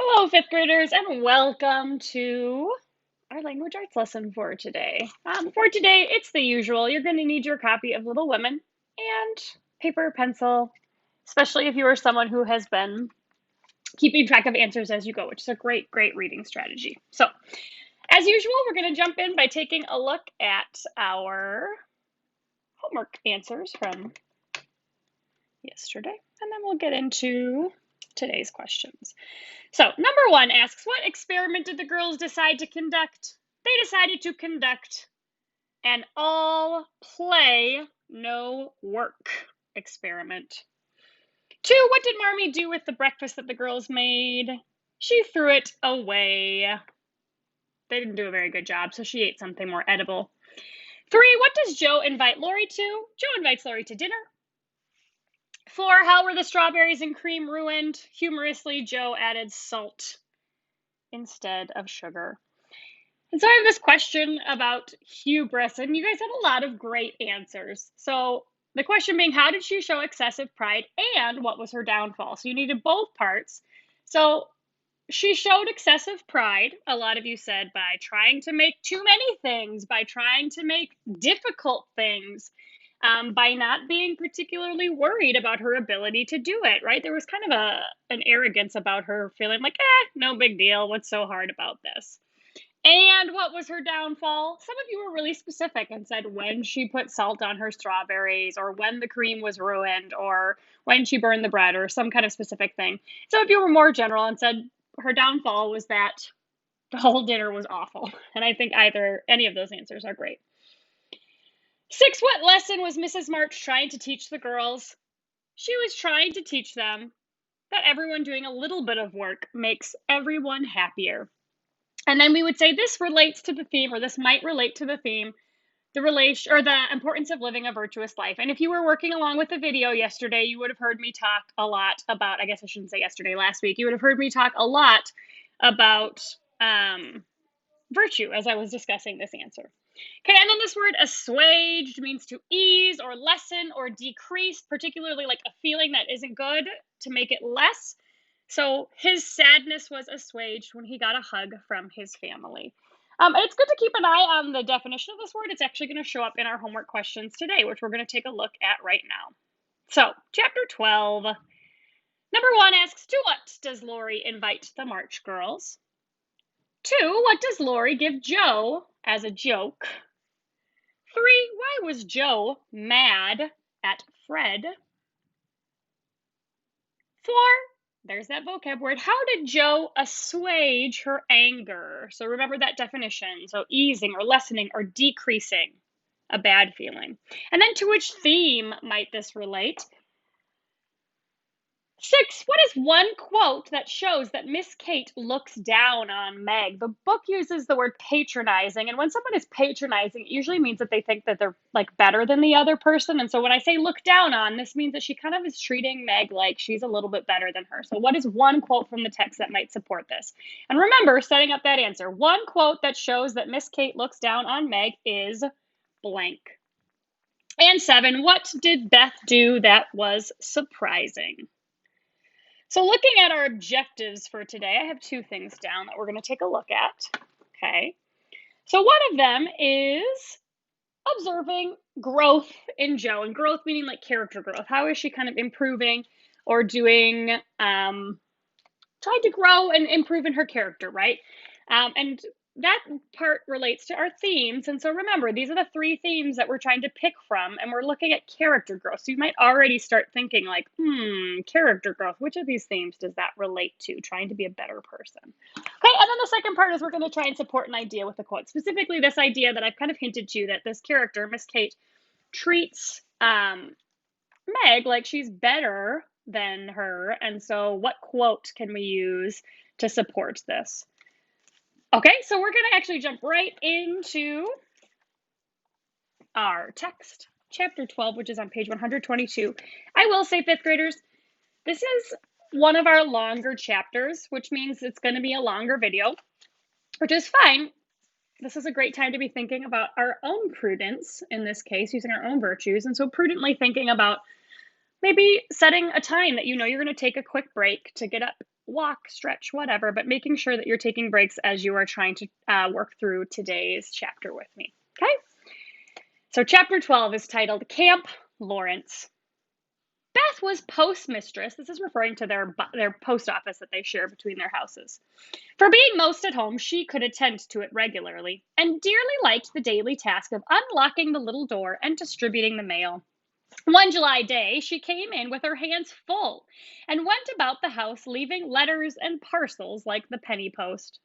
Hello, fifth graders, and welcome to our language arts lesson for today. For today, it's the usual. You're going to need your copy of Little Women and paper, pencil, especially if you are someone who has been keeping track of answers as you go, which is a great, great reading strategy. So, as usual, we're going to jump in by taking a look at our homework answers from yesterday, and then we'll get into today's questions. So, number one asks, what experiment did the girls decide to conduct? They decided to conduct an all play, no work experiment. Two, what did Marmee do with the breakfast that the girls made? She threw it away. They didn't do a very good job, so she ate something more edible. Three, what does Joe invite Lori to? Joe invites Lori to dinner. Four, how were the strawberries and cream ruined? Humorously, Joe added salt instead of sugar. And so I have this question about hubris, and you guys had a lot of great answers. So the question being, how did she show excessive pride, and what was her downfall? So you needed both parts. So she showed excessive pride, a lot of you said, by trying to make too many things, by trying to make difficult things, by not being particularly worried about her ability to do it, right? There was kind of an arrogance about her, feeling like, no big deal. What's so hard about this? And what was her downfall? Some of you were really specific and said when she put salt on her strawberries, or when the cream was ruined, or when she burned the bread, or some kind of specific thing. Some of you were more general and said her downfall was that the whole dinner was awful. And I think any of those answers are great. 6, what lesson was Mrs. March trying to teach the girls? She was trying to teach them that everyone doing a little bit of work makes everyone happier. And then we would say this relates to the theme, or this might relate to the theme, the importance of living a virtuous life. And if you were working along with the video yesterday, you would have heard me talk a lot about, I guess I shouldn't say yesterday, last week, you would have heard me talk a lot about virtue as I was discussing this answer. Okay, and then this word assuaged means to ease or lessen or decrease, particularly like a feeling that isn't good, to make it less. So his sadness was assuaged when he got a hug from his family. It's good to keep an eye on the definition of this word. It's actually going to show up in our homework questions today, which we're going to take a look at right now. So, chapter 12. Number 1 asks, to what does Lori invite the March girls? 2, what does Lori give Joe as a joke? 3, why was Joe mad at Fred? 4, there's that vocab word. How did Joe assuage her anger? So remember that definition. So easing or lessening or decreasing a bad feeling. And then to which theme might this relate? 6, what is one quote that shows that Miss Kate looks down on Meg? The book uses the word patronizing, and when someone is patronizing, it usually means that they think that they're like better than the other person. And so when I say look down on, this means that she kind of is treating Meg like she's a little bit better than her. So what is one quote from the text that might support this? And remember, setting up that answer, one quote that shows that Miss Kate looks down on Meg is blank. And 7, what did Beth do that was surprising? So looking at our objectives for today, I have 2 things down that we're going to take a look at. Okay. So one of them is observing growth in Joe, and growth meaning like character growth. How is she kind of improving or doing, trying to grow and improve in her character, right? And that part relates to our themes. And so remember, these are the 3 themes that we're trying to pick from, and we're looking at character growth. So you might already start thinking like, character growth, which of these themes does that relate to? Trying to be a better person. Okay, and then the second part is we're going to try and support an idea with a quote, specifically this idea that I've kind of hinted to, that this character, Miss Kate, treats Meg like she's better than her. And so what quote can we use to support this? Okay, so we're going to actually jump right into our text, chapter 12, which is on page 122. I will say, 5th graders, this is one of our longer chapters, which means it's going to be a longer video, which is fine. This is a great time to be thinking about our own prudence, in this case, using our own virtues. And so prudently thinking about maybe setting a time that you know you're going to take a quick break to get up walk, stretch, whatever, but making sure that you're taking breaks as you are trying to work through today's chapter with me. Okay? So, chapter 12 is titled Camp Lawrence. Beth was postmistress. This is referring to their post office that they share between their houses. For being most at home, she could attend to it regularly, and dearly liked the daily task of unlocking the little door and distributing the mail. One July day, she came in with her hands full and went about the house leaving letters and parcels like the penny post.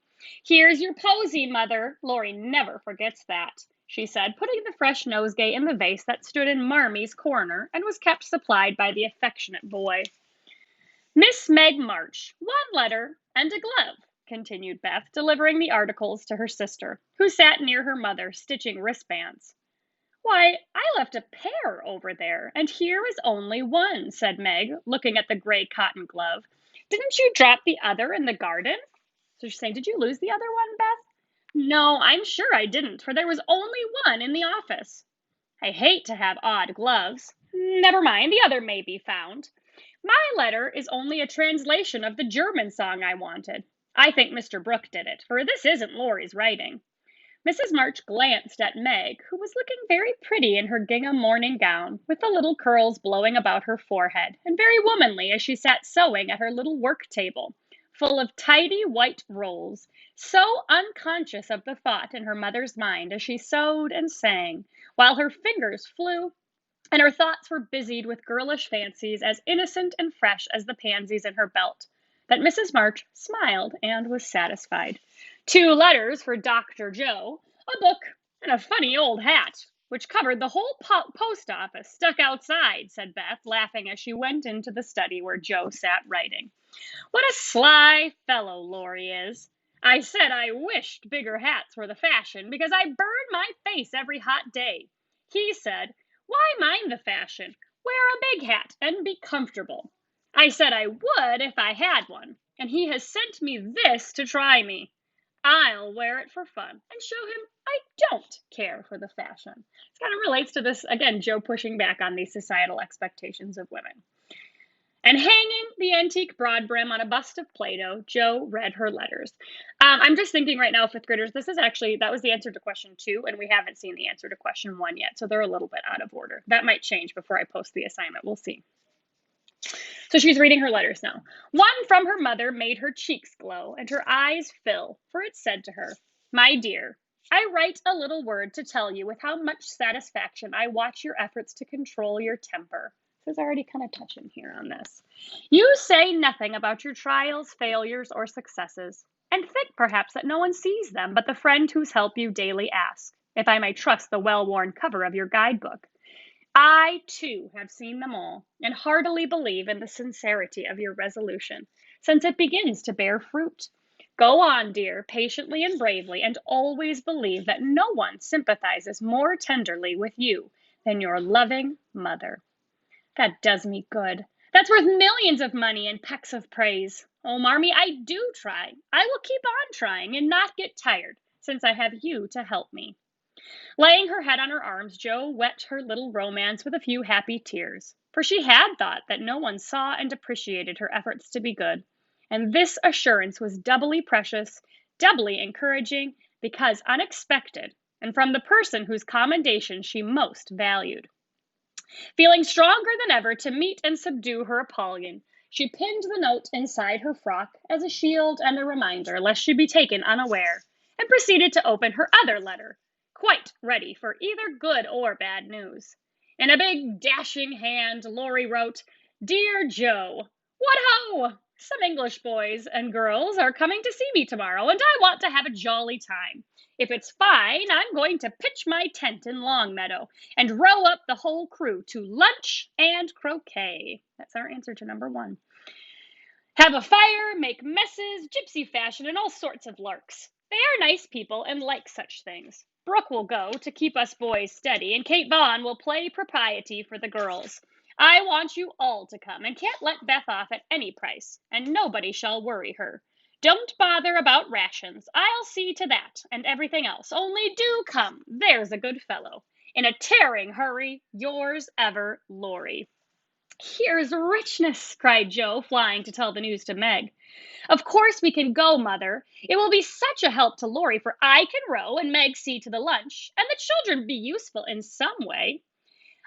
Here's your posy, Mother. Laurie never forgets that, she said, putting the fresh nosegay in the vase that stood in Marmy's corner and was kept supplied by the affectionate boy. Miss Meg March, one letter and a glove, continued Beth, delivering the articles to her sister, who sat near her mother, stitching wristbands. Why, I left a pair over there, and here is only one, said Meg, looking at the gray cotton glove. Didn't you drop the other in the garden? So she's saying, did you lose the other one, Beth? No, I'm sure I didn't, for there was only one in the office. I hate to have odd gloves. Never mind, the other may be found. My letter is only a translation of the German song I wanted. I think Mr. Brooke did it, for this isn't Laurie's writing. Mrs. March glanced at Meg, who was looking very pretty in her gingham morning gown, with the little curls blowing about her forehead, and very womanly as she sat sewing at her little work table, full of tidy white rolls, so unconscious of the thought in her mother's mind as she sewed and sang, while her fingers flew and her thoughts were busied with girlish fancies as innocent and fresh as the pansies in her belt, that Mrs. March smiled and was satisfied. 2 letters for Dr. Joe, a book, and a funny old hat, which covered the whole post office, stuck outside, said Beth, laughing as she went into the study where Joe sat writing. What a sly fellow Laurie is. I said I wished bigger hats were the fashion, because I burn my face every hot day. He said, why mind the fashion? Wear a big hat and be comfortable. I said I would if I had one, and he has sent me this to try me. I'll wear it for fun and show him I don't care for the fashion. It kind of relates to this, again, Joe pushing back on these societal expectations of women. And hanging the antique broad brim on a bust of Plato, Joe read her letters. I'm just thinking right now, 5th graders, that was the answer to question 2, and we haven't seen the answer to question 1 yet, so they're a little bit out of order. That might change before I post the assignment. We'll see. So she's reading her letters now. One from her mother made her cheeks glow and her eyes fill, for it said to her, My dear, I write a little word to tell you with how much satisfaction I watch your efforts to control your temper. So it's already kind of touching here on this. You say nothing about your trials, failures, or successes, and think perhaps that no one sees them but the friend whose help you daily ask, if I may trust the well-worn cover of your guidebook. I, too, have seen them all, and heartily believe in the sincerity of your resolution, since it begins to bear fruit. Go on, dear, patiently and bravely, and always believe that no one sympathizes more tenderly with you than your loving mother. That does me good. That's worth millions of money and pecks of praise. Oh, Marmee, I do try. I will keep on trying and not get tired, since I have you to help me. Laying her head on her arms, Jo wet her little romance with a few happy tears, for she had thought that no one saw and appreciated her efforts to be good, and this assurance was doubly precious, doubly encouraging, because unexpected, and from the person whose commendation she most valued. Feeling stronger than ever to meet and subdue her Apollyon, she pinned the note inside her frock as a shield and a reminder lest she be taken unaware, and proceeded to open her other letter, quite ready for either good or bad news. In a big, dashing hand, Laurie wrote, Dear Joe, what ho! Some English boys and girls are coming to see me tomorrow, and I want to have a jolly time. If it's fine, I'm going to pitch my tent in Longmeadow and row up the whole crew to lunch and croquet. That's our answer to number 1. Have a fire, make messes, gypsy fashion, and all sorts of larks. They are nice people and like such things. Brooke will go to keep us boys steady, and Kate Vaughn will play propriety for the girls. I want you all to come, and can't let Beth off at any price, and nobody shall worry her. Don't bother about rations. I'll see to that, and everything else. Only do come, there's a good fellow. In a tearing hurry, yours ever, Laurie. Here's richness, cried Joe, flying to tell the news to Meg. Of course we can go, Mother. It will be such a help to Laurie, for I can row and Meg see to the lunch, and the children be useful in some way.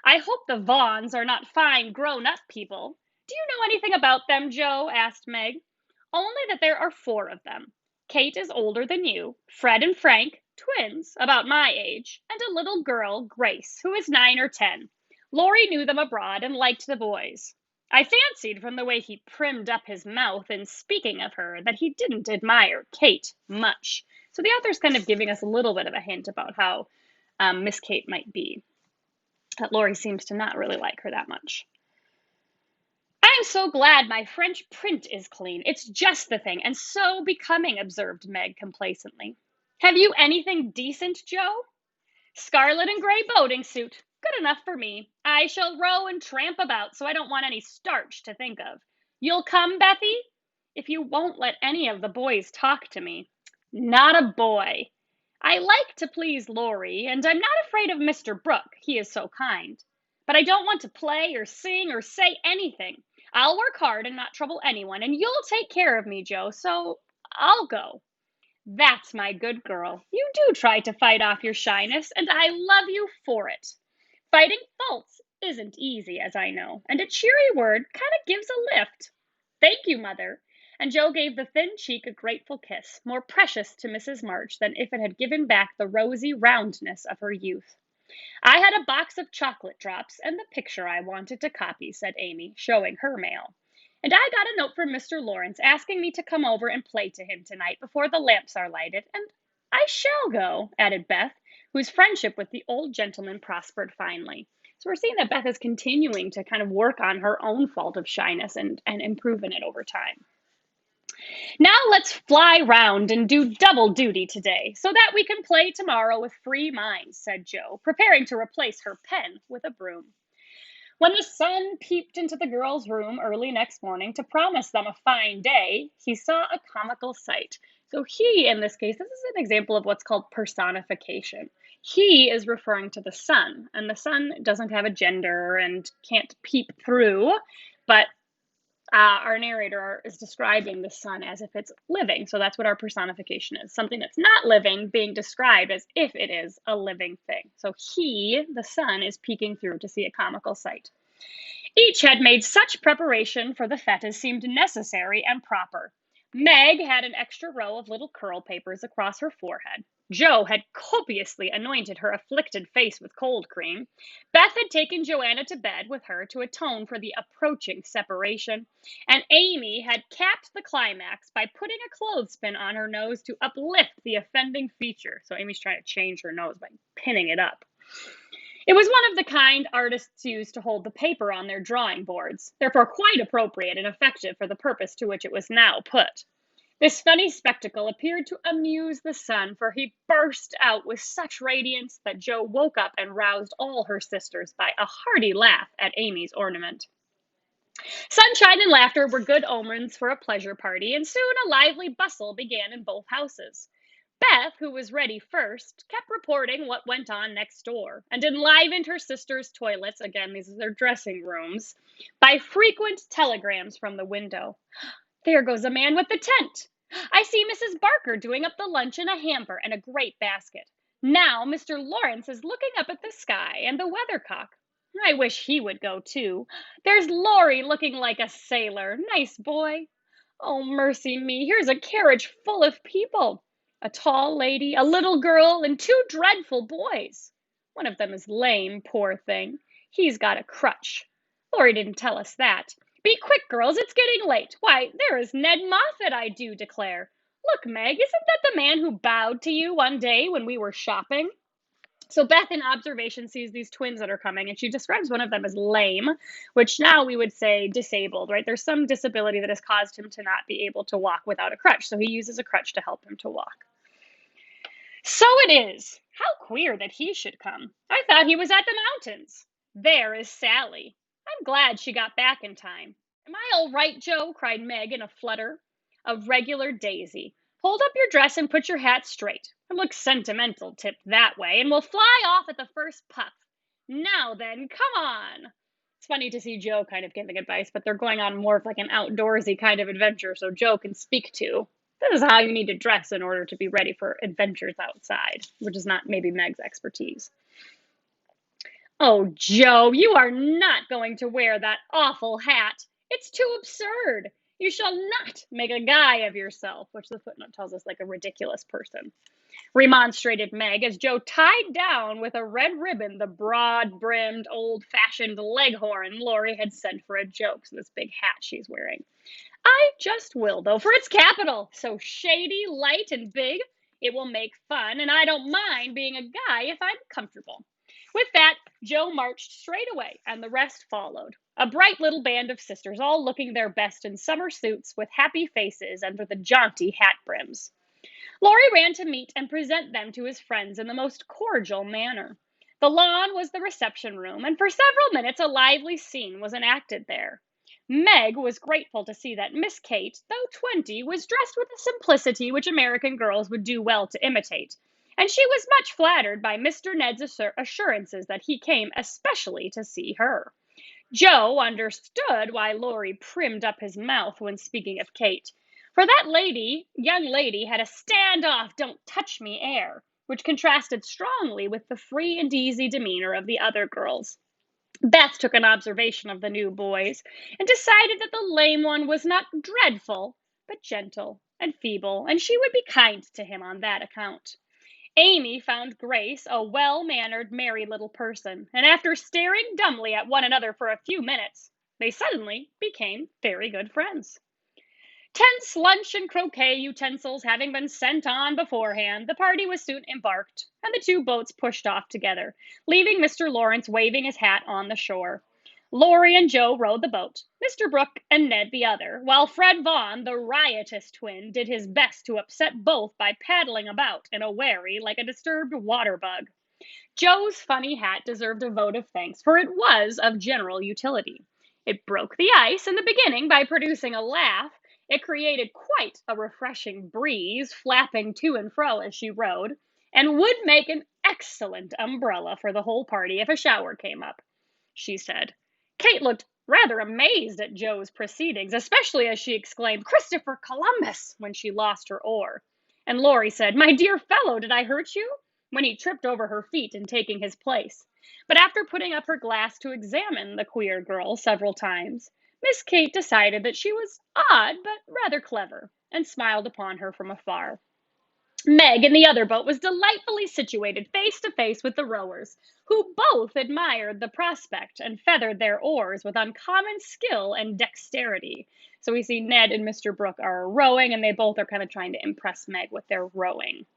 I hope the Vaughns are not fine grown-up people. Do you know anything about them, Joe? Asked Meg. Only that there are 4 of them. Kate is older than you, Fred and Frank, twins, about my age, and a little girl, Grace, who is 9 or 10. Laurie knew them abroad and liked the boys. I fancied from the way he primmed up his mouth in speaking of her that he didn't admire Kate much. So the author's kind of giving us a little bit of a hint about how Miss Kate might be. That Laurie seems to not really like her that much. I'm so glad my French print is clean. It's just the thing, and so becoming, observed Meg complacently. Have you anything decent, Joe? Scarlet and gray boating suit. Good enough for me. I shall row and tramp about, so I don't want any starch to think of. You'll come, Bethy? If you won't let any of the boys talk to me. Not a boy. I like to please Laurie, and I'm not afraid of Mr. Brooke. He is so kind. But I don't want to play or sing or say anything. I'll work hard and not trouble anyone, and you'll take care of me, Joe, so I'll go. That's my good girl. You do try to fight off your shyness, and I love you for it. Fighting faults isn't easy, as I know, and a cheery word kind of gives a lift. Thank you, Mother. And Joe gave the thin cheek a grateful kiss, more precious to Mrs. March than if it had given back the rosy roundness of her youth. I had a box of chocolate drops and the picture I wanted to copy, said Amy, showing her mail. And I got a note from Mr. Lawrence asking me to come over and play to him tonight before the lamps are lighted, and I shall go, added Beth, whose friendship with the old gentleman prospered finely. So we're seeing that Beth is continuing to kind of work on her own fault of shyness and improving it over time. Now let's fly round and do double duty today, so that we can play tomorrow with free minds, said Joe, preparing to replace her pen with a broom. When the sun peeped into the girls' room early next morning to promise them a fine day, he saw a comical sight. So he, in this case, this is an example of what's called personification. He is referring to the sun, and the sun doesn't have a gender and can't peep through, but our narrator is describing the sun as if it's living. So that's what our personification is. Something that's not living being described as if it is a living thing. So he, the sun, is peeking through to see a comical sight. Each had made such preparation for the fete as seemed necessary and proper. Meg had an extra row of little curl papers across her forehead. Joe had copiously anointed her afflicted face with cold cream. Beth had taken Joanna to bed with her to atone for the approaching separation. And Amy had capped the climax by putting a clothespin on her nose to uplift the offending feature. So Amy's trying to change her nose by pinning it up. It was one of the kind artists use to hold the paper on their drawing boards, therefore quite appropriate and effective for the purpose to which it was now put. This funny spectacle appeared to amuse the sun, for he burst out with such radiance that Joe woke up and roused all her sisters by a hearty laugh at Amy's ornament. Sunshine and laughter were good omens for a pleasure party, and soon a lively bustle began in both houses. Beth, who was ready first, kept reporting what went on next door, and enlivened her sisters' toilets, again, these are their dressing rooms, by frequent telegrams from the window. There goes a man with the tent. I see Mrs. Barker doing up the lunch in a hamper and a great basket. Now Mr. Lawrence is looking up at the sky and the weathercock. I wish he would go too. There's Laurie looking like a sailor. Nice boy. Oh, mercy me, here's a carriage full of people. A tall lady, a little girl, and 2 dreadful boys. One of them is lame, poor thing. He's got a crutch. Laurie didn't tell us that. Be quick, girls, it's getting late. Why, there is Ned Moffat, I do declare. Look, Meg, isn't that the man who bowed to you one day when we were shopping? So Beth, in observation, sees these twins that are coming, and she describes one of them as lame, which now we would say disabled, right? There's some disability that has caused him to not be able to walk without a crutch, so he uses a crutch to help him to walk. So it is. How queer that he should come. I thought he was at the mountains. There is Sally. I'm glad she got back in time. Am I all right, Joe? Cried Meg in a flutter. A regular daisy. Hold up your dress and put your hat straight. It looks sentimental tipped that way, and we'll fly off at the first puff. Now then, come on. It's funny to see Joe kind of giving advice, but they're going on more of like an outdoorsy kind of adventure, so Joe can speak to this is how you need to dress in order to be ready for adventures outside, which is not maybe Meg's expertise. Oh, Joe, you are not going to wear that awful hat. It's too absurd. You shall not make a guy of yourself, which the footnote tells us like a ridiculous person, remonstrated Meg as Joe tied down with a red ribbon the broad brimmed, old fashioned leghorn Laurie had sent for a joke, so this big hat she's wearing. I just will, though, for it's capital. So shady, light, and big, it will make fun, and I don't mind being a guy if I'm comfortable. With that, Joe marched straight away, and the rest followed. A bright little band of sisters, all looking their best in summer suits with happy faces under the jaunty hat brims. Laurie ran to meet and present them to his friends in the most cordial manner. The lawn was the reception room, and for several minutes a lively scene was enacted there. Meg was grateful to see that Miss Kate, though 20, was dressed with a simplicity which American girls would do well to imitate, and she was much flattered by Mr. Ned's assurances that he came especially to see her. Joe understood why Laurie primed up his mouth when speaking of Kate, for that young lady, had a stand-off, don't-touch-me air, which contrasted strongly with the free and easy demeanor of the other girls. Beth took an observation of the new boys, and decided that the lame one was not dreadful, but gentle and feeble, and she would be kind to him on that account. Amy found Grace a well-mannered, merry little person, and after staring dumbly at one another for a few minutes, they suddenly became very good friends. Tense lunch and croquet utensils having been sent on beforehand, the party was soon embarked, and the two boats pushed off together, leaving Mr. Lawrence waving his hat on the shore. Laurie and Joe rowed the boat, Mr. Brooke and Ned the other, while Fred Vaughn, the riotous twin, did his best to upset both by paddling about in a wherry like a disturbed water bug. Joe's funny hat deserved a vote of thanks, for it was of general utility. It broke the ice in the beginning by producing a laugh. It created quite a refreshing breeze, flapping to and fro as she rowed, and would make an excellent umbrella for the whole party if a shower came up, she said. Kate looked rather amazed at Joe's proceedings, especially as she exclaimed, "Christopher Columbus," when she lost her oar. And Laurie said, "My dear fellow, did I hurt you?" when he tripped over her feet in taking his place. But after putting up her glass to examine the queer girl several times, Miss Kate decided that she was odd but rather clever, and smiled upon her from afar. Meg in the other boat was delightfully situated face to face with the rowers, who both admired the prospect and feathered their oars with uncommon skill and dexterity. So we see Ned and Mr. Brooke are rowing, and they both are kind of trying to impress Meg with their rowing.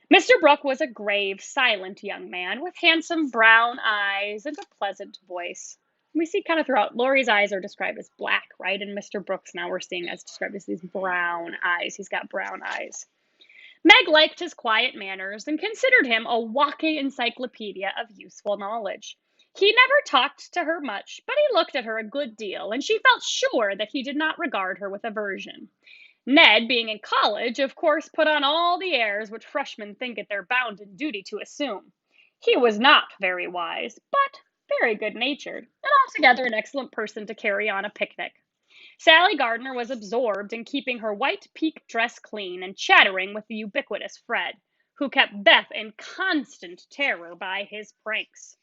Mr. Brooke was a grave, silent young man with handsome brown eyes and a pleasant voice. We see kind of throughout, Laurie's eyes are described as black, right? And Mr. Brooke's now we're seeing as described as these brown eyes. He's got brown eyes. Meg liked his quiet manners and considered him a walking encyclopedia of useful knowledge. He never talked to her much, but he looked at her a good deal, and she felt sure that he did not regard her with aversion. Ned, being in college, of course, put on all the airs which freshmen think it their bounden duty to assume. He was not very wise, but very good-natured, and altogether an excellent person to carry on a picnic. Sally Gardner was absorbed in keeping her white pique dress clean and chattering with the ubiquitous Fred, who kept Beth in constant terror by his pranks.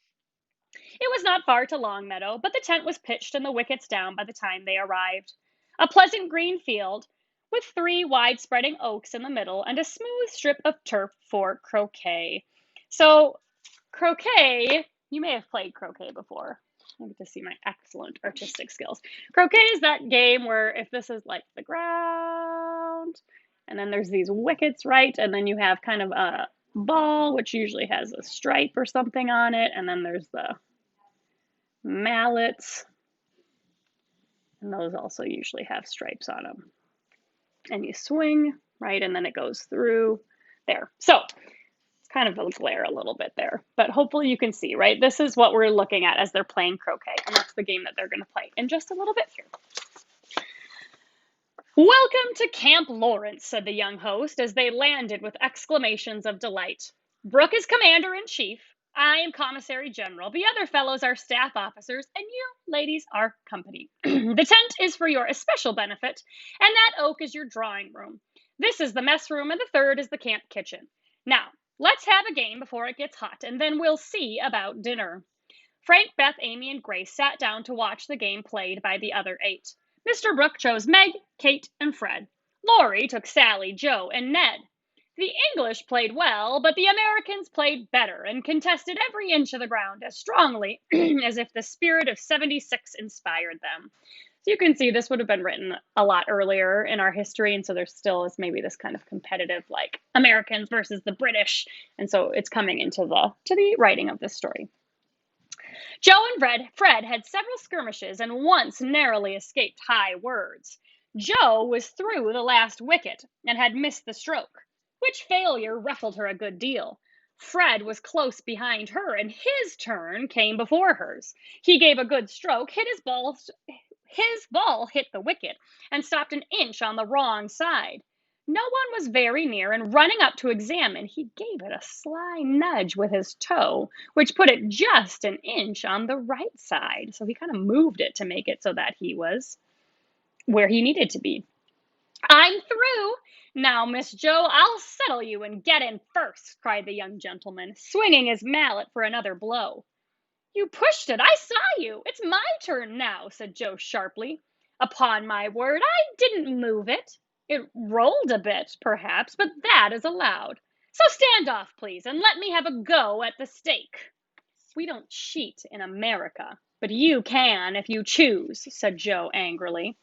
It was not far to Longmeadow, but the tent was pitched and the wickets down by the time they arrived. A pleasant green field, with 3 wide-spreading oaks in the middle and a smooth strip of turf for croquet. So, croquet, you may have played croquet before. I get to see my excellent artistic skills. Croquet is that game where if this is like the ground, and then there's these wickets, right? And then you have kind of a ball, which usually has a stripe or something on it, and then there's the mallets, and those also usually have stripes on them. And you swing, right, and then it goes through there. So it's kind of a glare a little bit there, but hopefully you can see, right? This is what we're looking at as they're playing croquet, and that's the game that they're going to play in just a little bit here. "Welcome to Camp Lawrence," said the young host as they landed with exclamations of delight. "Brooke is commander-in-chief. I am Commissary General. The other fellows are staff officers, and you, ladies, are company. The tent is for your especial benefit, and that oak is your drawing room. This is the mess room, and the third is the camp kitchen. Now, let's have a game before it gets hot, and then we'll see about dinner. Frank, Beth, Amy, and Grace sat down to watch the game played by the other 8. Mr. Brooke chose Meg, Kate, and Fred. Laurie took Sally, Joe, and Ned. The English played well, but the Americans played better and contested every inch of the ground as strongly as if the spirit of '76 inspired them. So you can see this would have been written a lot earlier in our history, and so there still is maybe this kind of competitive, like Americans versus the British, and so it's coming into the writing of this story. Joe and Fred had several skirmishes and once narrowly escaped high words. Joe was through the last wicket and had missed the stroke, which failure ruffled her a good deal. Fred was close behind her, and his turn came before hers. He gave a good stroke, his ball hit the wicket, and stopped an inch on the wrong side. No one was very near, and running up to examine, he gave it a sly nudge with his toe, which put it just an inch on the right side. So he kind of moved it to make it so that he was where he needed to be. I'm through. Now, Miss Joe, I'll settle you and get in first, cried the young gentleman, swinging his mallet for another blow. You pushed it. I saw you. It's my turn now, said Joe sharply. Upon my word, I didn't move it. It rolled a bit, perhaps, but that is allowed. So stand off, please, and let me have a go at the stake. We don't cheat in America, but you can if you choose, said Joe angrily.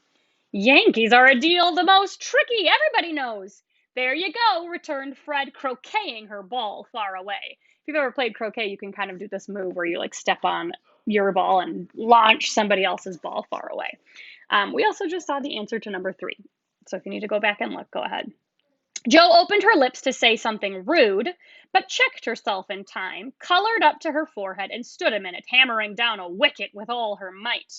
Yankees are a deal the most tricky, everybody knows. There you go, returned Fred, croqueting her ball far away. If you've ever played croquet, you can kind of do this move where you like step on your ball and launch somebody else's ball far away. We also just saw the answer to number 3. So if you need to go back and look, go ahead. Joe opened her lips to say something rude, but checked herself in time, colored up to her forehead, and stood a minute, hammering down a wicket with all her might,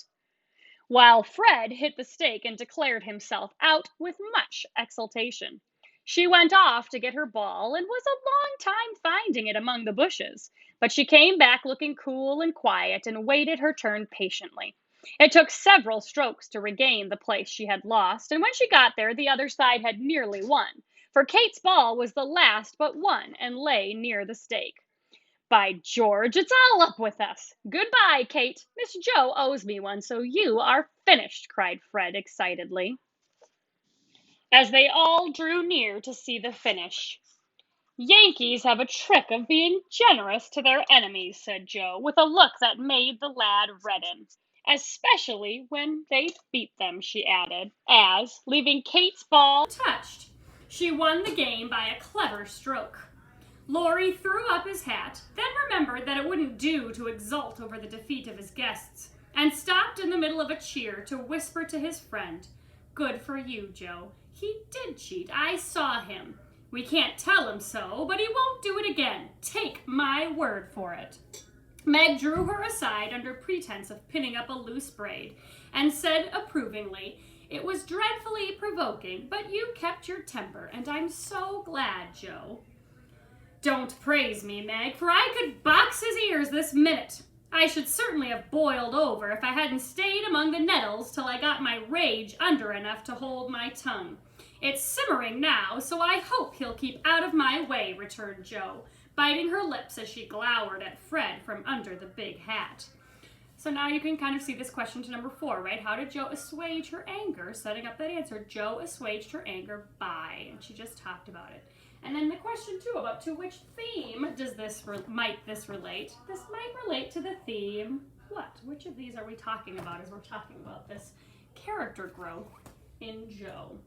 while Fred hit the stake and declared himself out with much exultation. She went off to get her ball and was a long time finding it among the bushes, but she came back looking cool and quiet and waited her turn patiently. It took several strokes to regain the place she had lost, and when she got there, the other side had nearly won, for Kate's ball was the last but one and lay near the stake. By George, it's all up with us. Goodbye, Kate. Miss Joe owes me one, so you are finished, cried Fred excitedly, as they all drew near to see the finish. Yankees have a trick of being generous to their enemies, said Joe, with a look that made the lad redden. Especially when they beat them, she added, as, leaving Kate's ball touched, she won the game by a clever stroke. Laurie threw up his hat, then remembered that it wouldn't do to exult over the defeat of his guests, and stopped in the middle of a cheer to whisper to his friend, Good for you, Joe. He did cheat. I saw him. We can't tell him so, but he won't do it again. Take my word for it. Meg drew her aside under pretense of pinning up a loose braid, and said approvingly, It was dreadfully provoking, but you kept your temper, and I'm so glad, Joe. Don't praise me, Meg, for I could box his ears this minute. I should certainly have boiled over if I hadn't stayed among the nettles till I got my rage under enough to hold my tongue. It's simmering now, so I hope he'll keep out of my way, returned Joe, biting her lips as she glowered at Fred from under the big hat. So now you can kind of see this question to number 4, right? How did Joe assuage her anger? Setting up that answer, Joe assuaged her anger by, and she just talked about it. And then the question 2 about to which theme might this relate? This might relate to the theme what? Which of these are we talking about as we're talking about this character growth in Joe?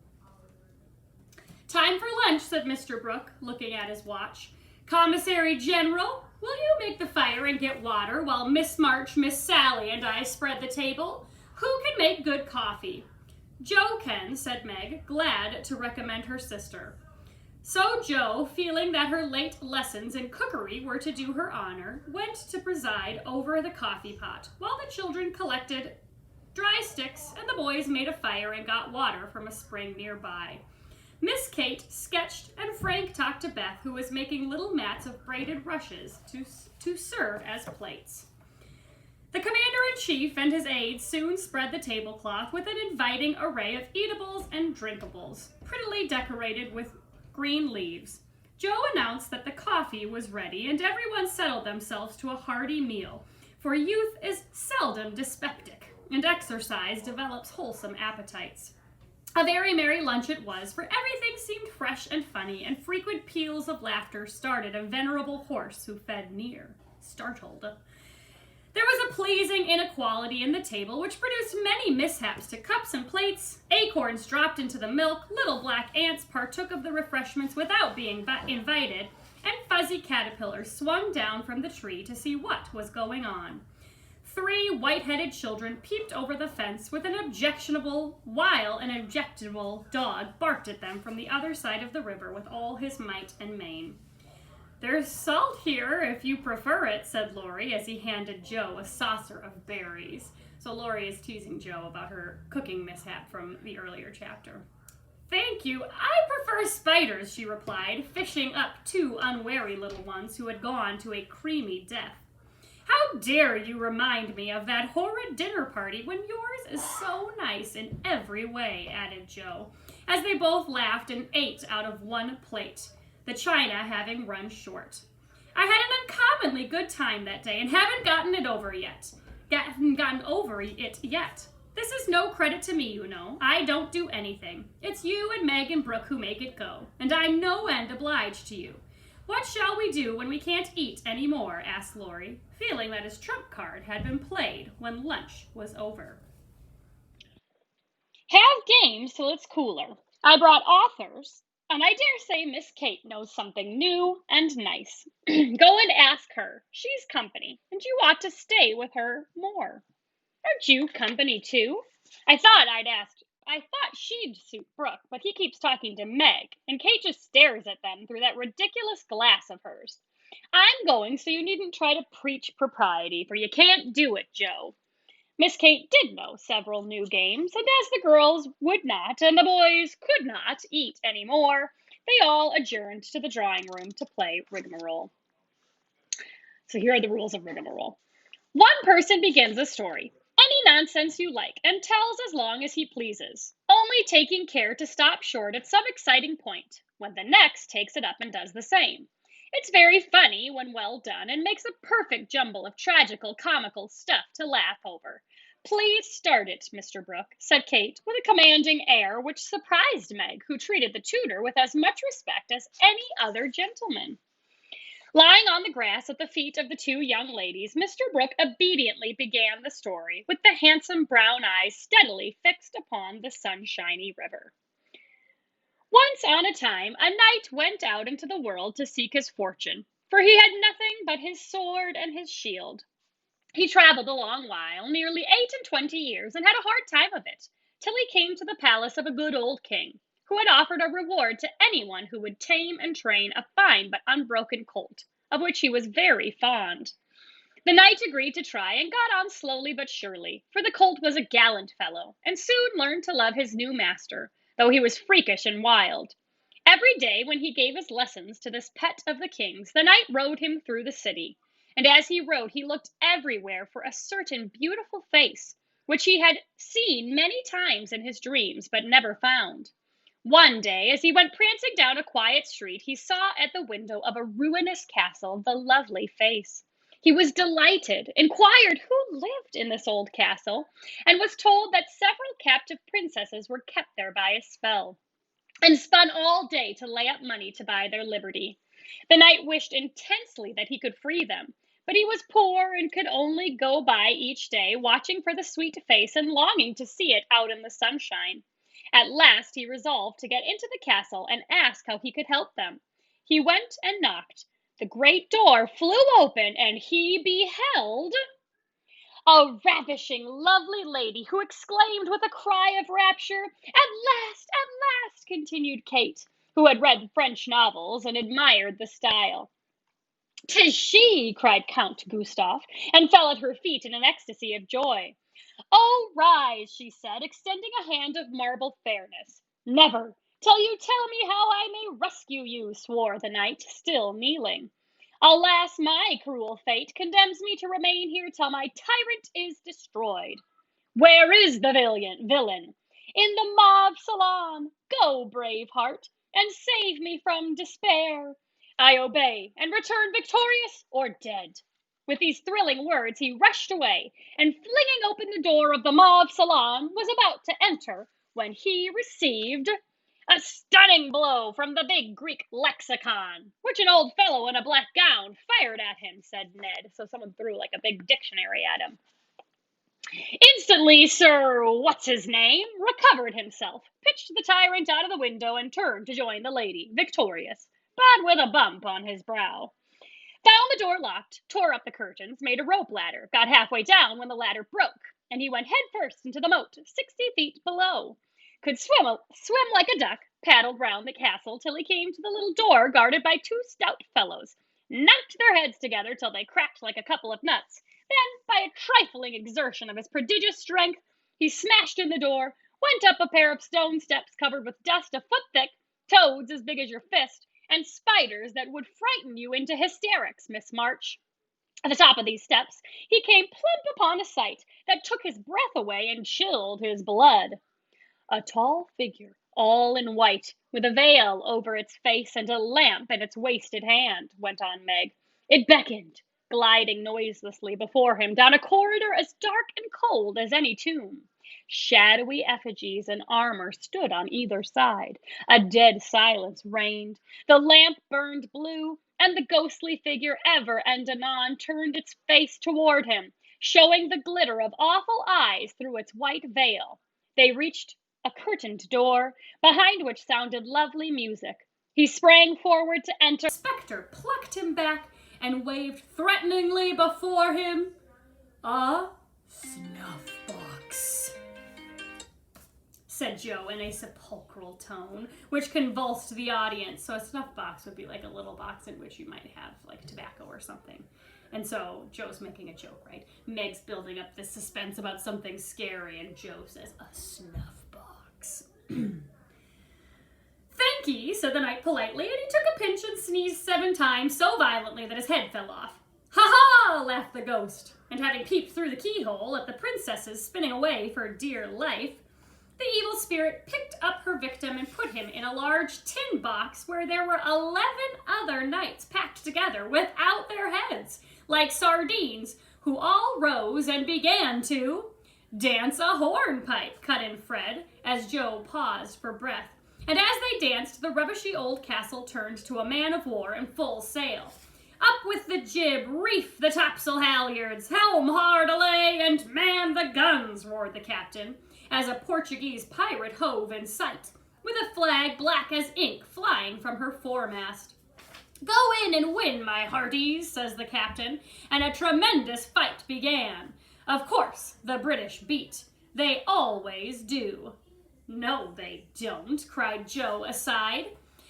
Time for lunch, said Mr. Brooke, looking at his watch. Commissary General, will you make the fire and get water while Miss March, Miss Sally, and I spread the table? Who can make good coffee? Joe can, said Meg, glad to recommend her sister. So Joe, feeling that her late lessons in cookery were to do her honor, went to preside over the coffee pot, while the children collected dry sticks and the boys made a fire and got water from a spring nearby. Miss Kate sketched and Frank talked to Beth, who was making little mats of braided rushes to serve as plates. The commander-in-chief and his aides soon spread the tablecloth with an inviting array of eatables and drinkables, prettily decorated with green leaves. Joe announced that the coffee was ready, and everyone settled themselves to a hearty meal, for youth is seldom dyspeptic, and exercise develops wholesome appetites. A very merry lunch it was, for everything seemed fresh and funny, and frequent peals of laughter started a venerable horse who fed near, startled. There was a pleasing inequality in the table which produced many mishaps to cups and plates. Acorns dropped into the milk, little black ants partook of the refreshments without being invited, and fuzzy caterpillars swung down from the tree to see what was going on. 3 white-headed children peeped over the fence with an objectionable, while an objectionable dog barked at them from the other side of the river with all his might and main. "There's salt here, if you prefer it," said Laurie as he handed Joe a saucer of berries. So Laurie is teasing Joe about her cooking mishap from the earlier chapter. "Thank you, I prefer spiders," she replied, fishing up 2 unwary little ones who had gone to a creamy death. "How dare you remind me of that horrid dinner party when yours is so nice in every way," added Joe, as they both laughed and ate out of one plate, the china having run short. "I had an uncommonly good time that day and haven't gotten over it yet. This is no credit to me, you know. I don't do anything. It's you and Meg and Brooke who make it go, and I'm no end obliged to you. What shall we do when we can't eat any more?" asked Laurie, feeling that his trump card had been played when lunch was over. Have games till it's cooler. I brought authors, and I dare say Miss Kate knows something new and nice. Go and ask her. She's company, and you ought to stay with her more. Aren't you company too? I thought she'd suit Brooke, but he keeps talking to Meg, and Kate just stares at them through that ridiculous glass of hers. I'm going, so you needn't try to preach propriety, for you can't do it, Joe. Miss Kate did know several new games, and as the girls would not and the boys could not eat any more, they all adjourned to the drawing room to play rigmarole. So here are the rules of rigmarole. One person begins a story, any nonsense you like, and tells as long as he pleases, only taking care to stop short at some exciting point, when the next takes it up and does the same. It's very funny when well done, and makes a perfect jumble of tragical, comical stuff to laugh over. Please start it, Mr. Brooke, said Kate, with a commanding air which surprised Meg, who treated the tutor with as much respect as any other gentleman. Lying on the grass at the feet of the 2 young ladies, Mr. Brooke obediently began the story, with the handsome brown eyes steadily fixed upon the sunshiny river. Once on a time, a knight went out into the world to seek his fortune, for he had nothing but his sword and his shield. He traveled a long while, nearly 28 years, and had a hard time of it, till he came to the palace of a good old king, who had offered a reward to anyone who would tame and train a fine but unbroken colt, of which he was very fond. The knight agreed to try, and got on slowly but surely, for the colt was a gallant fellow, and soon learned to love his new master, though he was freakish and wild. Every day when he gave his lessons to this pet of the king's, the knight rode him through the city, and as he rode he looked everywhere for a certain beautiful face, which he had seen many times in his dreams, but never found. One day, as he went prancing down a quiet street, he saw at the window of a ruinous castle the lovely face. He was delighted, inquired who lived in this old castle, and was told that several captive princesses were kept there by a spell, and spun all day to lay up money to buy their liberty. The knight wished intensely that he could free them, but he was poor and could only go by each day, watching for the sweet face and longing to see it out in the sunshine. At last he resolved to get into the castle and ask how he could help them. He went and knocked. The great door flew open, and he beheld a ravishing, lovely lady, who exclaimed with a cry of rapture, at last, continued Kate, who had read French novels and admired the style. "'Tis she!" cried Count Gustav, and fell at her feet in an ecstasy of joy. "Oh, rise," she said, extending a hand of marble fairness. "Never, till you tell me how I may rescue you, swore the knight, still kneeling. Alas, my cruel fate condemns me to remain here till my tyrant is destroyed. Where is the villain? In the mauve salon. Go, brave heart, and save me from despair. I obey, and return victorious or dead. With these thrilling words, he rushed away, and flinging open the door of the mauve salon, was about to enter when he received a stunning blow from the big Greek lexicon, which an old fellow in a black gown fired at him, said Ned. So someone threw like a big dictionary at him. Instantly, Sir What's-his-name recovered himself, pitched the tyrant out of the window, and turned to join the lady, victorious, but with a bump on his brow. Found the door locked, tore up the curtains, made a rope ladder, got halfway down when the ladder broke, and he went head first into the moat, 60 feet below. Could swim like a duck, paddled round the castle till he came to the little door guarded by two stout fellows, knocked their heads together till they cracked like a couple of nuts. Then, by a trifling exertion of his prodigious strength, he smashed in the door, went up a pair of stone steps covered with dust a foot thick, toads as big as your fist, and spiders that would frighten you into hysterics, Miss March. At the top of these steps, he came plump upon a sight that took his breath away and chilled his blood. A tall figure, all in white, with a veil over its face and a lamp in its wasted hand, went on Meg. It beckoned, gliding noiselessly before him down a corridor as dark and cold as any tomb. Shadowy effigies in armor stood on either side. A dead silence reigned. The lamp burned blue, and the ghostly figure ever and anon turned its face toward him, showing the glitter of awful eyes through its white veil. They reached a curtained door, behind which sounded lovely music. He sprang forward to enter. The spectre plucked him back and waved threateningly before him a snuff box, said Joe in a sepulchral tone, which convulsed the audience. So a snuff box would be like a little box in which you might have like tobacco or something. And so Joe's making a joke, right? Meg's building up this suspense about something scary, and Joe says, a snuff box. Thank ye, said the knight politely, and he took a pinch and sneezed 7 times so violently that his head fell off. Ha-ha, laughed the ghost, and having peeped through the keyhole at the princesses spinning away for dear life, the evil spirit picked up her victim and put him in a large tin box where there were 11 other knights packed together without their heads, like sardines, who all rose and began to dance a hornpipe, cut in Fred, as Joe paused for breath. And as they danced, the rubbishy old castle turned to a man-of-war in full sail. Up with the jib, reef the topsail halyards, helm hard alay, and man the guns, roared the captain, as a Portuguese pirate hove in sight, with a flag black as ink flying from her foremast. Go in and win, my hearties, says the captain, and a tremendous fight began. Of course, the British beat. They always do. No, they don't, cried Joe aside.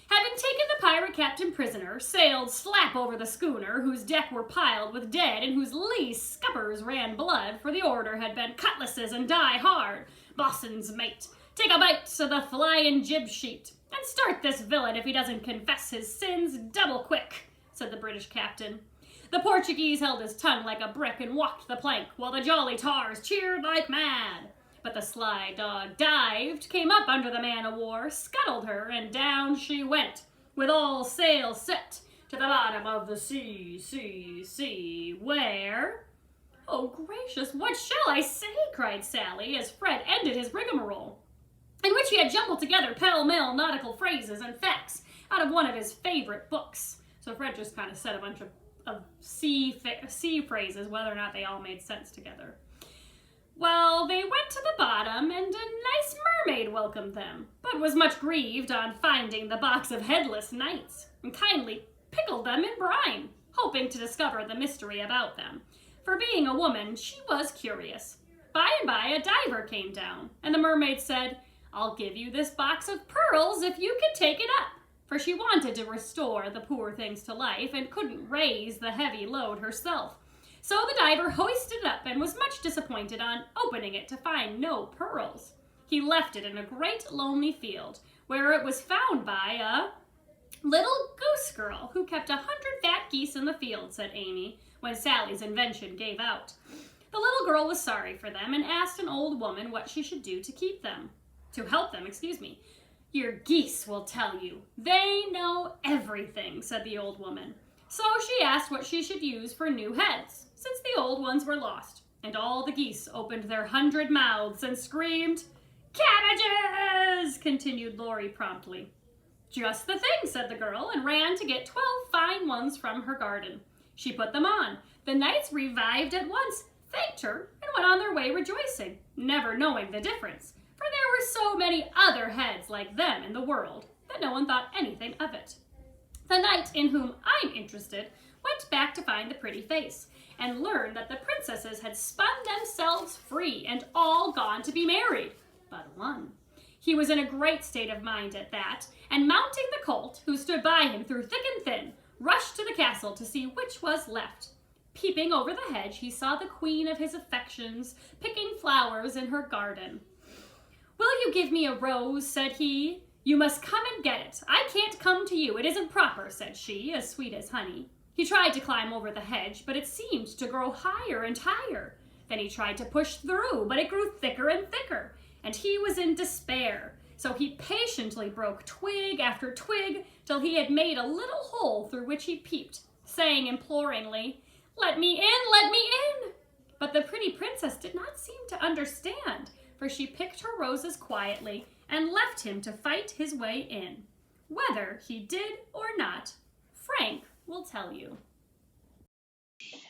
Having taken the pirate captain prisoner, sailed slap over the schooner, whose deck were piled with dead and whose lee scuppers ran blood, for the order had been cutlasses and die hard. Bosun's mate, take a bite to the flying jib sheet, and start this villain if he doesn't confess his sins double quick, said the British captain. The Portuguese held his tongue like a brick and walked the plank, while the jolly tars cheered like mad. But the sly dog dived, came up under the man-o'-war, scuttled her, and down she went, with all sail set, to the bottom of the sea, where... Oh, gracious, what shall I say, cried Sally, as Fred ended his rigmarole, in which he had jumbled together pell-mell nautical phrases and facts out of one of his favorite books. So Fred just kind of said a bunch of sea phrases, whether or not they all made sense together. Well, they went to the bottom, and a nice mermaid welcomed them, but was much grieved on finding the box of headless knights, and kindly pickled them in brine, hoping to discover the mystery about them. For being a woman, she was curious. By and by, a diver came down, and the mermaid said, I'll give you this box of pearls if you can take it up, for she wanted to restore the poor things to life and couldn't raise the heavy load herself. So the diver hoisted it up and was much disappointed on opening it to find no pearls. He left it in a great lonely field, where it was found by a little goose girl who kept 100 fat geese in the field, said Amy, when Sally's invention gave out. The little girl was sorry for them and asked an old woman what she should do to help them. Your geese will tell you. They know everything, said the old woman. So she asked what she should use for new heads, since the old ones were lost. And all the geese opened their 100 mouths and screamed, "Cabbages!" continued Laurie promptly. Just the thing, said the girl, and ran to get 12 fine ones from her garden. She put them on. The knights revived at once, thanked her, and went on their way rejoicing, never knowing the difference, for there were so many other heads like them in the world that no one thought anything of it. The knight in whom I'm interested went back to find the pretty face, and learned that the princesses had spun themselves free and all gone to be married, but one. He was in a great state of mind at that, and mounting the colt, who stood by him through thick and thin, rushed to the castle to see which was left. Peeping over the hedge, he saw the queen of his affections picking flowers in her garden. "Will you give me a rose?" said he. "You must come and get it. I can't come to you. It isn't proper," said she, as sweet as honey. He tried to climb over the hedge, but it seemed to grow higher and higher. Then he tried to push through, but it grew thicker and thicker, and he was in despair. So he patiently broke twig after twig till he had made a little hole through which he peeped, saying imploringly, "Let me in, let me in!" But the pretty princess did not seem to understand, for she picked her roses quietly and left him to fight his way in. Whether he did or not, Frank will tell you.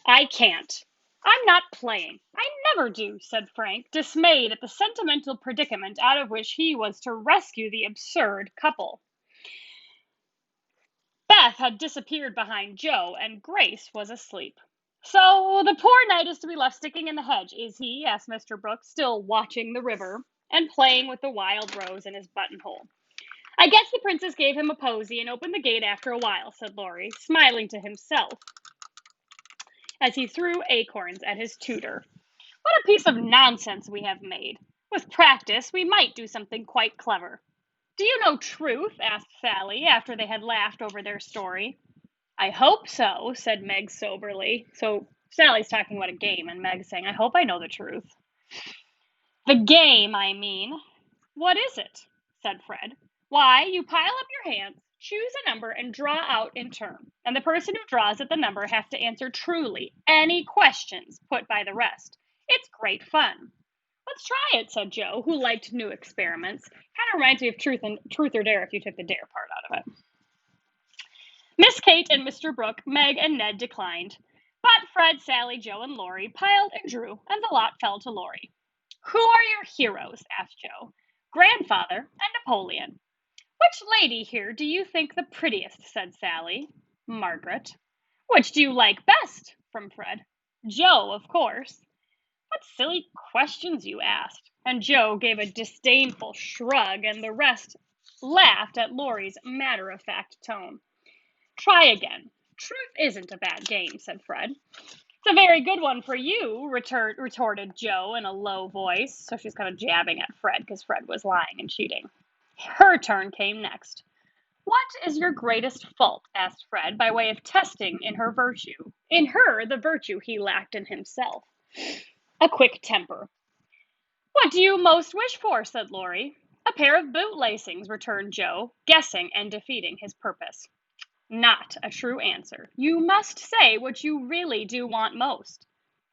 I can't. I'm not playing. I never do, said Frank, dismayed at the sentimental predicament out of which he was to rescue the absurd couple. Beth had disappeared behind Joe, and Grace was asleep. "So the poor knight is to be left sticking in the hedge, is he?" asked Mr. Brooke, still watching the river and playing with the wild rose in his buttonhole. "I guess the princess gave him a posy and opened the gate after a while," said Laurie, smiling to himself as he threw acorns at his tutor. "What a piece of nonsense we have made. With practice, we might do something quite clever." "Do you know Truth?" asked Sally, after they had laughed over their story. "I hope so," said Meg soberly. So Sally's talking about a game, and Meg's saying, "I hope I know the truth." "The game, I mean." "What is it?" said Fred. "Why, you pile up your hands, choose a number, and draw out in turn. And the person who draws at the number has to answer truly any questions put by the rest. It's great fun." "Let's try it," said Joe, who liked new experiments. Kind of reminds me of Truth or Dare if you took the dare part out of it. Miss Kate and Mr. Brooke, Meg and Ned declined. But Fred, Sally, Joe, and Laurie piled and drew, and the lot fell to Laurie. "Who are your heroes?" asked Joe. "Grandfather and Napoleon." "Which lady here do you think the prettiest?" said Sally. "Margaret." "Which do you like best?" from Fred. "Joe, of course." "What silly questions you asked." And Joe gave a disdainful shrug, and the rest laughed at Laurie's matter-of-fact tone. "Try again. Truth isn't a bad game," said Fred. "It's a very good one for you," retorted Joe in a low voice. So she's kind of jabbing at Fred because Fred was lying and cheating. Her turn came next. "What is your greatest fault?" asked Fred, by way of testing in her virtue. In her, the virtue he lacked in himself. "A quick temper." "What do you most wish for?" said Laurie. "A pair of boot lacings," returned Joe, guessing and defeating his purpose. "Not a true answer. You must say what you really do want most."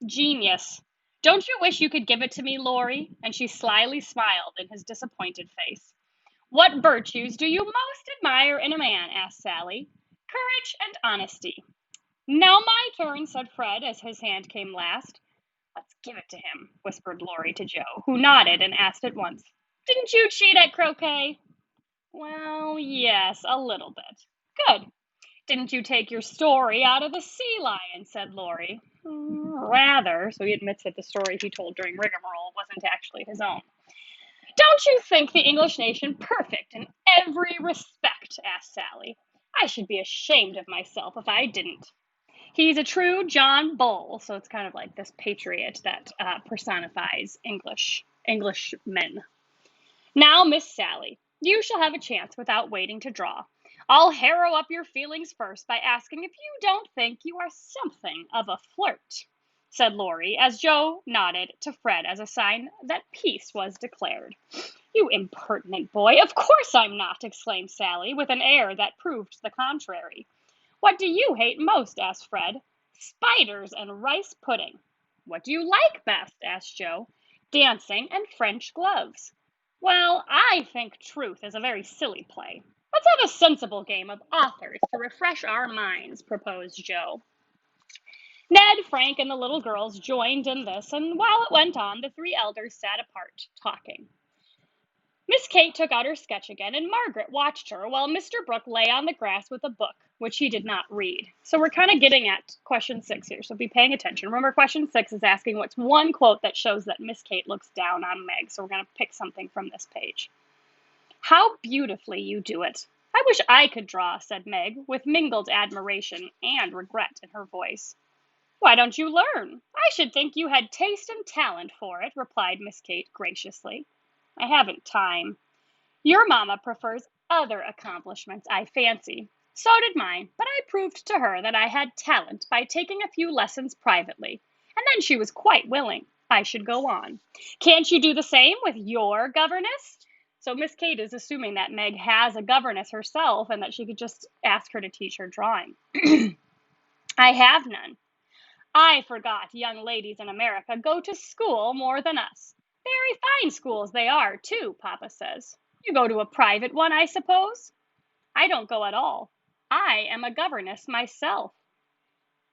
"Genius. Don't you wish you could give it to me, Laurie?" And she slyly smiled in his disappointed face. "What virtues do you most admire in a man?" asked Sally. "Courage and honesty." "Now my turn," said Fred, as his hand came last. "Let's give it to him," whispered Laurie to Joe, who nodded and asked at once, "Didn't you cheat at croquet?" "Well, yes, a little bit." "Good. Didn't you take your story out of the sea lion?" said Laurie. "Rather." So he admits that the story he told during rigmarole wasn't actually his own. "Don't you think the English nation perfect in every respect?" asked Sally. "I should be ashamed of myself if I didn't." "He's a true John Bull," so it's kind of like this patriot that personifies Englishmen. "Now, Miss Sally, You shall have a chance without waiting to draw. I'll harrow up your feelings first by asking if you don't think you are something of a flirt, said Laurie, as Joe nodded to Fred as a sign that peace was declared. You impertinent boy, of course I'm not, exclaimed Sally, with an air that proved the contrary. What do you hate most? Asked Fred. Spiders and rice pudding. What do you like best? Asked Joe. Dancing and French gloves. Well, I think Truth is a very silly play. Let's have a sensible game of authors to refresh our minds, proposed Joe. Ned, Frank, and the little girls joined in this, and while it went on, the three elders sat apart, talking. Miss Kate took out her sketch again, and Margaret watched her while Mr. Brooke lay on the grass with a book, which he did not read. So we're kind of getting at question 6 here, so be paying attention. Remember, question 6 is asking what's one quote that shows that Miss Kate looks down on Meg, so we're going to pick something from this page. How beautifully you do it. I wish I could draw, said Meg, with mingled admiration and regret in her voice. Why don't you learn? I should think you had taste and talent for it, replied Miss Kate graciously. I haven't time. Your mamma prefers other accomplishments, I fancy. So did mine, but I proved to her that I had talent by taking a few lessons privately, and then she was quite willing I should go on. Can't you do the same with your governess? So Miss Kate is assuming that Meg has a governess herself and that she could just ask her to teach her drawing. I have none. I forgot young ladies in America go to school more than us. Very fine schools they are, too, Papa says. You go to a private one, I suppose? I don't go at all. I am a governess myself.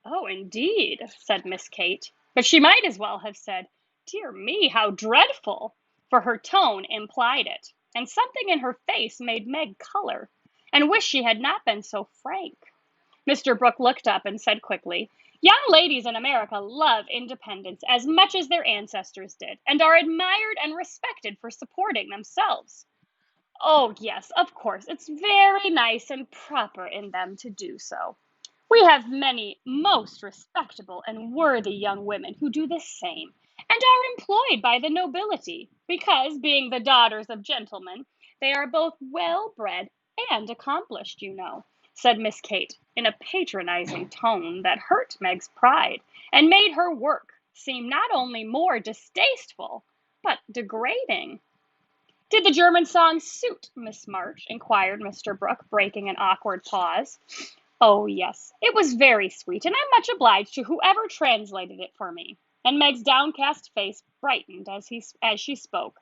Oh, indeed, said Miss Kate. But she might as well have said, Dear me, how dreadful, for her tone implied it, and something in her face made Meg color, and wish she had not been so frank. Mr. Brooke looked up and said quickly, Young ladies in America love independence as much as their ancestors did, and are admired and respected for supporting themselves. Oh, yes, of course, it's very nice and proper in them to do so. We have many most respectable and worthy young women who do the same, and are employed by the nobility, because, being the daughters of gentlemen, they are both well bred and accomplished, you know, said Miss Kate, in a patronizing tone that hurt Meg's pride, and made her work seem not only more distasteful, but degrading. Did the German song suit Miss March? Inquired Mr. Brooke, breaking an awkward pause. Oh, yes, it was very sweet, and I'm much obliged to whoever translated it for me. And Meg's downcast face brightened as she spoke.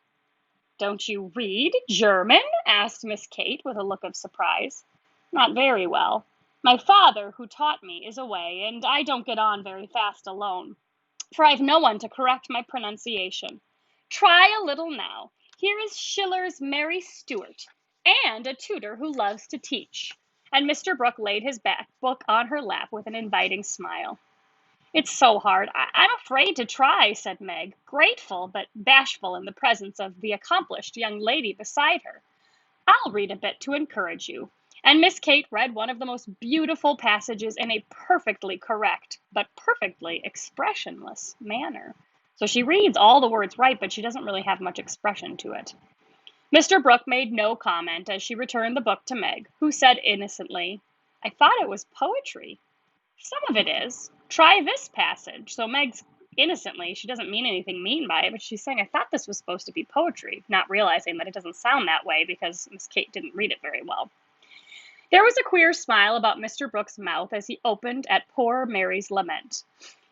Don't you read German? Asked Miss Kate with a look of surprise. Not very well. My father, who taught me, is away, and I don't get on very fast alone, for I've no one to correct my pronunciation. Try a little now. Here is Schiller's Mary Stuart, and a tutor who loves to teach. And Mr. Brooke laid his book on her lap with an inviting smile. It's so hard. I'm afraid to try, said Meg, grateful but bashful in the presence of the accomplished young lady beside her. I'll read a bit to encourage you. And Miss Kate read one of the most beautiful passages in a perfectly correct, but perfectly expressionless manner. So she reads all the words right, but she doesn't really have much expression to it. Mr. Brooke made no comment as she returned the book to Meg, who said innocently, I thought it was poetry. Some of it is. Try this passage. So Meg's innocently, she doesn't mean anything mean by it, but she's saying, I thought this was supposed to be poetry, not realizing that it doesn't sound that way because Miss Kate didn't read it very well. There was a queer smile about Mr. Brooke's mouth as he opened at poor Mary's lament.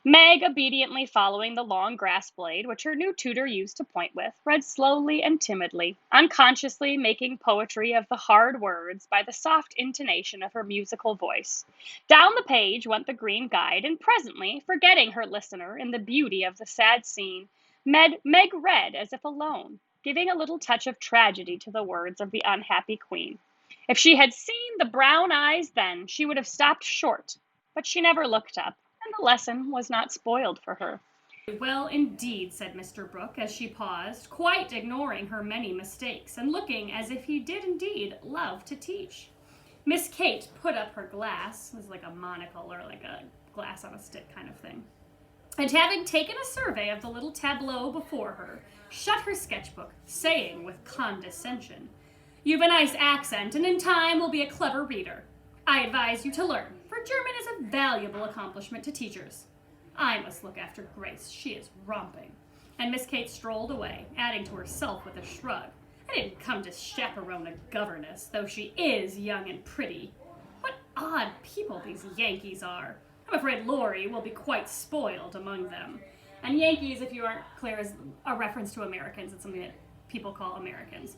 Meg, obediently following the long grass blade, which her new tutor used to point with, read slowly and timidly, unconsciously making poetry of the hard words by the soft intonation of her musical voice. Down the page went the green guide, and presently, forgetting her listener in the beauty of the sad scene, Meg read as if alone, giving a little touch of tragedy to the words of the unhappy queen. If she had seen the brown eyes then, she would have stopped short, but she never looked up, and the lesson was not spoiled for her. Well, indeed, said Mr. Brooke as she paused, quite ignoring her many mistakes, and looking as if he did indeed love to teach. Miss Kate put up her glass, it was like a monocle or like a glass on a stick kind of thing, and having taken a survey of the little tableau before her, shut her sketchbook, saying with condescension, You've a nice accent, and in time will be a clever reader. I advise you to learn, for German is a valuable accomplishment to teachers. I must look after Grace. She is romping. And Miss Kate strolled away, adding to herself with a shrug. I didn't come to chaperone a governess, though she is young and pretty. What odd people these Yankees are. I'm afraid Laurie will be quite spoiled among them. And Yankees, if you aren't clear, is a reference to Americans. It's something that people call Americans.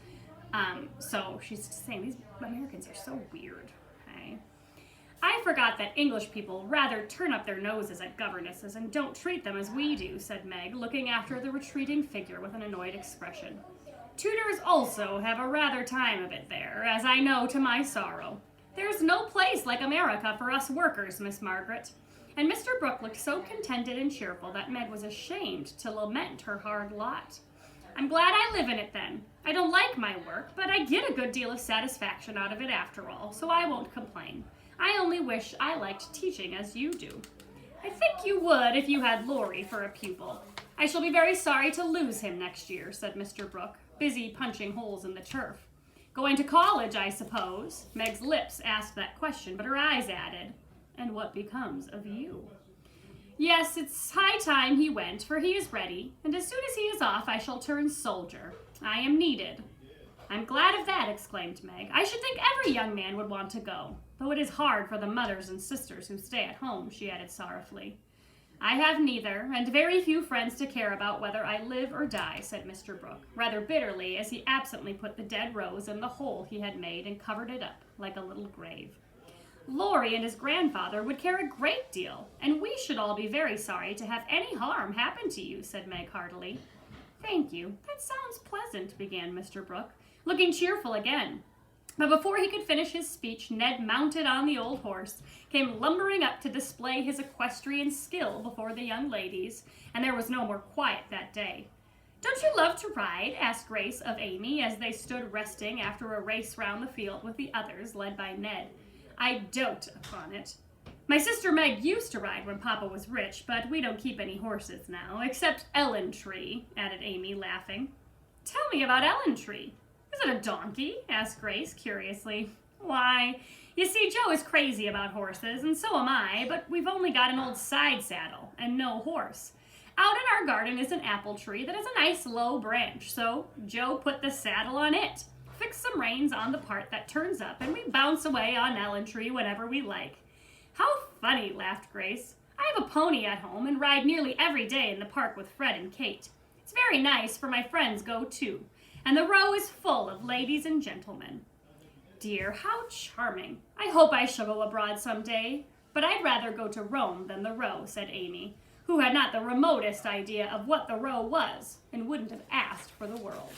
So she's saying these Americans are so weird. Okay? I forgot that English people rather turn up their noses at governesses and don't treat them as we do, said Meg, looking after the retreating figure with an annoyed expression. Tutors also have a rather time of it there, as I know to my sorrow. There's no place like America for us workers, Miss Margaret. And Mr. Brooke looked so contented and cheerful that Meg was ashamed to lament her hard lot. I'm glad I live in it then. I don't like my work, but I get a good deal of satisfaction out of it after all, so I won't complain. I only wish I liked teaching as you do. I think you would if you had Laurie for a pupil. I shall be very sorry to lose him next year, said Mr. Brooke, busy punching holes in the turf. Going to college, I suppose? Meg's lips asked that question, but her eyes added, and what becomes of you? Yes, it's high time he went, for he is ready, and as soon as he is off, I shall turn soldier. I am needed. I'm glad of that, exclaimed Meg. I should think every young man would want to go, though it is hard for the mothers and sisters who stay at home, she added sorrowfully. I have neither, and very few friends to care about whether I live or die, said Mr. Brooke, rather bitterly as he absently put the dead rose in the hole he had made and covered it up like a little grave. Laurie and his grandfather would care a great deal, and we should all be very sorry to have any harm happen to you, said Meg heartily. Thank you. That sounds pleasant, began Mr. Brooke, looking cheerful again. But before he could finish his speech, Ned, mounted on the old horse, came lumbering up to display his equestrian skill before the young ladies, and there was no more quiet that day. Don't you love to ride? Asked Grace of Amy as they stood resting after a race round the field with the others, led by Ned. I dote upon it. My sister Meg used to ride when Papa was rich, but we don't keep any horses now, except Ellentree, added Amy, laughing. Tell me about Ellentree. Is it a donkey? Asked Grace, curiously. Why, you see, Joe is crazy about horses, and so am I, but we've only got an old side saddle and no horse. Out in our garden is an apple tree that has a nice low branch, so Joe put the saddle on it, fixed some reins on the part that turns up, and we bounce away on Ellentree whenever we like. How funny, laughed Grace. I have a pony at home and ride nearly every day in the park with Fred and Kate. It's very nice, for my friends go too, and the row is full of ladies and gentlemen. Dear, how charming. I hope I shall go abroad some day, but I'd rather go to Rome than the row, said Amy, who had not the remotest idea of what the row was and wouldn't have asked for the world.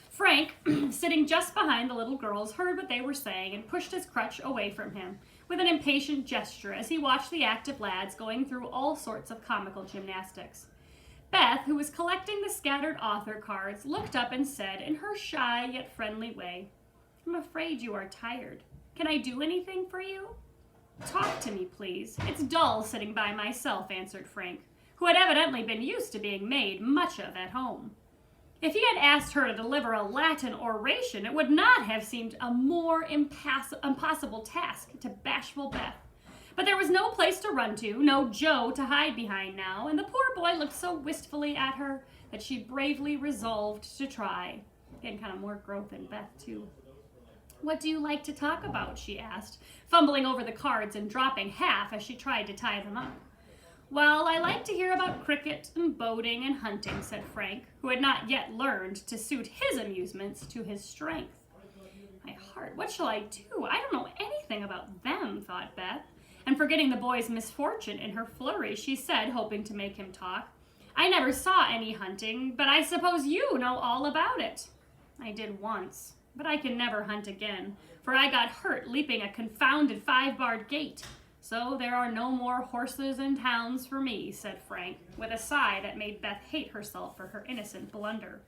Frank, sitting just behind the little girls, heard what they were saying and pushed his crutch away from him with an impatient gesture as he watched the active lads going through all sorts of comical gymnastics. Beth, who was collecting the scattered author cards, looked up and said in her shy yet friendly way, I'm afraid you are tired. Can I do anything for you? Talk to me, please. It's dull sitting by myself, answered Frank, who had evidently been used to being made much of at home. If he had asked her to deliver a Latin oration, it would not have seemed a more impossible task to bashful Beth. But there was no place to run to, no Joe to hide behind now, and the poor boy looked so wistfully at her that she bravely resolved to try. Getting kind of more growth in Beth, too. What do you like to talk about? She asked, fumbling over the cards and dropping half as she tried to tie them up. Well, I like to hear about cricket and boating and hunting, said Frank, who had not yet learned to suit his amusements to his strength. My heart, what shall I do? I don't know anything about them, thought Beth, and forgetting the boy's misfortune in her flurry, she said, hoping to make him talk, I never saw any hunting, but I suppose you know all about it. I did once, but I can never hunt again, for I got hurt leaping a confounded 5-barred gate. So there are no more horses and hounds for me, said Frank, with a sigh that made Beth hate herself for her innocent blunder.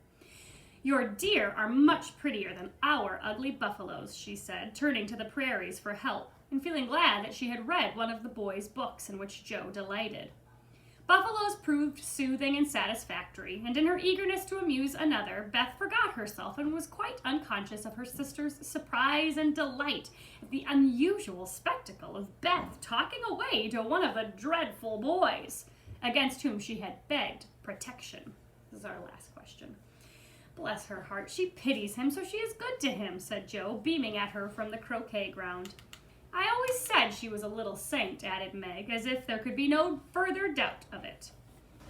Your deer are much prettier than our ugly buffaloes, she said, turning to the prairies for help, and feeling glad that she had read one of the boys' books in which Joe delighted. Buffaloes proved soothing and satisfactory, and in her eagerness to amuse another, Beth forgot herself and was quite unconscious of her sister's surprise and delight at the unusual spectacle of Beth talking away to one of the dreadful boys, against whom she had begged protection. This is our last question. Bless her heart, she pities him, so she is good to him, said Joe, beaming at her from the croquet ground. I always said she was a little saint, added Meg, as if there could be no further doubt of it.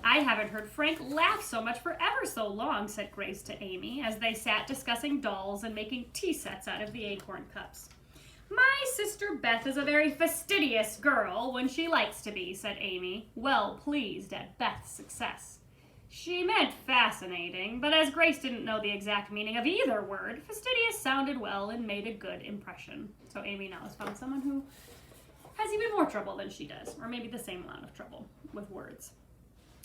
I haven't heard Frank laugh so much for ever so long, said Grace to Amy, as they sat discussing dolls and making tea sets out of the acorn cups. My sister Beth is a very fastidious girl when she likes to be, said Amy, well pleased at Beth's success. She meant fascinating, but as Grace didn't know the exact meaning of either word, fastidious sounded well and made a good impression. So Amy now has found someone who has even more trouble than she does, or maybe the same amount of trouble with words.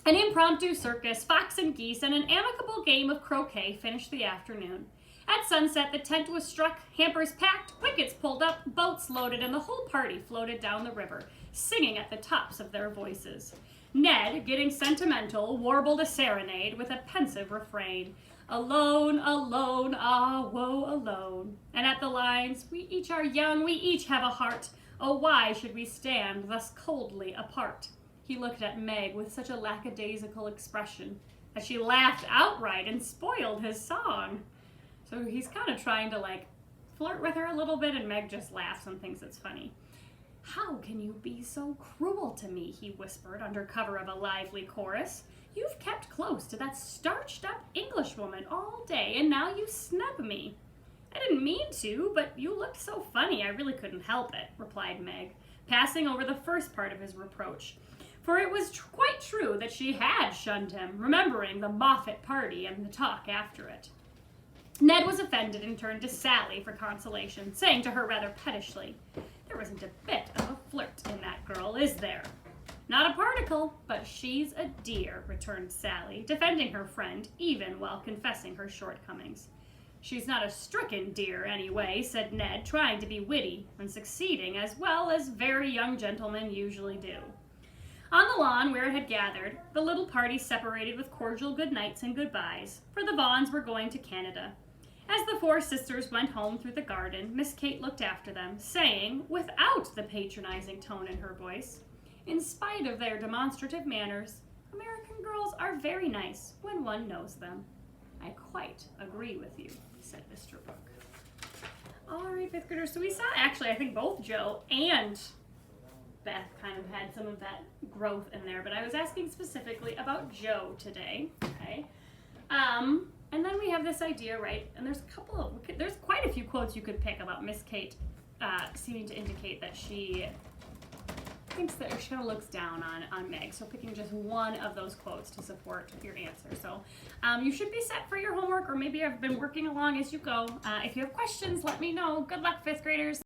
An impromptu circus, fox and geese, and an amicable game of croquet finished the afternoon. At sunset, the tent was struck, hampers packed, wickets pulled up, boats loaded, and the whole party floated down the river, singing at the tops of their voices. Ned, getting sentimental, warbled a serenade with a pensive refrain. Alone, alone, ah, woe alone. And at the lines, we each are young, we each have a heart. Oh, why should we stand thus coldly apart? He looked at Meg with such a lackadaisical expression that she laughed outright and spoiled his song. So he's kind of trying to, flirt with her a little bit, and Meg just laughs and thinks it's funny. How can you be so cruel to me, he whispered under cover of a lively chorus. You've kept close to that starched-up Englishwoman all day, and now you snub me. I didn't mean to, but you looked so funny I really couldn't help it, replied Meg, passing over the first part of his reproach. For it was quite true that she had shunned him, remembering the Moffat party and the talk after it. Ned was offended and turned to Sally for consolation, saying to her rather pettishly, There isn't a bit of a flirt in that girl, is there? Not a particle, but she's a dear, returned Sally, defending her friend even while confessing her shortcomings. She's not a stricken dear, anyway, said Ned, trying to be witty, and succeeding as well as very young gentlemen usually do. On the lawn where it had gathered, the little party separated with cordial good nights and goodbyes, for the Vaughns were going to Canada. As the four sisters went home through the garden, Miss Kate looked after them, saying, without the patronizing tone in her voice, in spite of their demonstrative manners, American girls are very nice when one knows them. I quite agree with you, said Mr. Brooke. All right, fifth graders. So we saw, actually, I think both Joe and Beth kind of had some of that growth in there, but I was asking specifically about Joe today, okay? And then we have this idea, right? And there's quite a few quotes you could pick about Miss Kate seeming to indicate that she thinks that she kind of looks down on Meg. So picking just one of those quotes to support your answer. So you should be set for your homework, or maybe I've been working along as you go. If you have questions, let me know. Good luck, fifth graders.